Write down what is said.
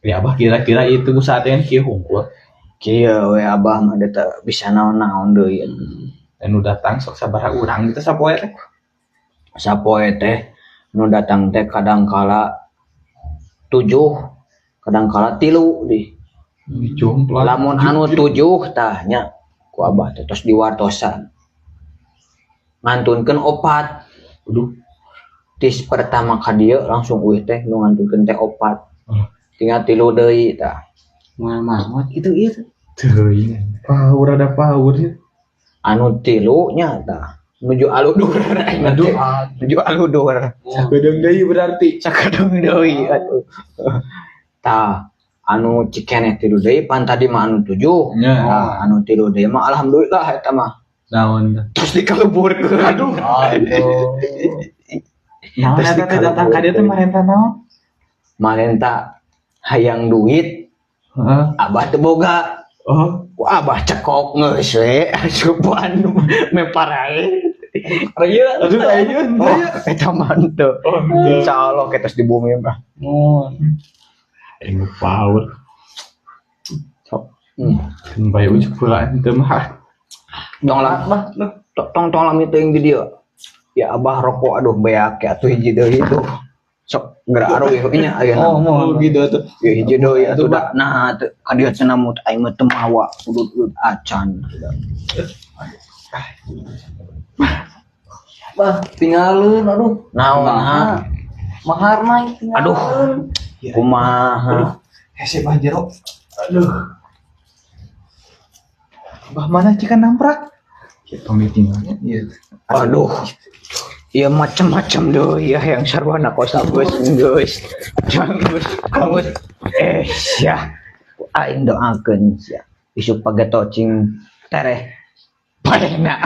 Ya abah kira-kira itu saatnya kieu hungkul. Kieu we abah mah teu bisa naon-naon deui. Anu datang sok sabaraha urang gitu sapoe teh. Sapoe teh nu datang teh kadangkala 7, kadangkala 3 di. Jomplang. Lamun anu 7 tah nya ku abah teh tos diwartosan. Ngantunkeun 4. Aduh. Tis pertama ka dieu langsung euy teh nu ngantunkeun teh 4. Tinggal 3 deui tah. Moal mamot itu ieu. Teuing. Power ada power ya. Anu 3 nya tah nuju aludur. Aduh, Nuju aludur. sakedeung deui berarti. Sakedeung deui atuh. Tah anu cikeneh 3 deui pan tadi mah anu 7. Nya. Nah, anu 3 deui mah alhamdulillah eta mah. Naon teh? Terus dikaleburkeun. Aduh. Naon Terus eta teh datang ka dieu teh marenta naon? Marenta hayang duit, Heeh. abah teu boga. Oh, Ku abah cekok geus we asupan meparae. aduh ayeun. Oh, eta mah henteu. Oh, henteu. Insyaallah kita di bumi mah. Anu power. Sok. Kan bae ujuk pula teu mah. Tong lami teuing di dieu. Ya abah rokok aduh beak atuh hiji deui tuh. Sok geura aruh nya ayeuna. Oh, gitu atuh. Ya hiji deui atuh da. Nah, teu ka dieu cenah mut aing mah teu mawa udut acan. Bah, tinggalin aduh. Naon? Mahar naik tinggalin. Aduh. Kumaha? Hese bah jero. Aduh. Bah mana cikan namprak? Ya pamitingnya. Iya. Aduh. Ya macam-macam deui ya yang sarwana kosa geus. Geus. Ya. Aing doakeun sia. Isuk pagetocing tereh. Padena.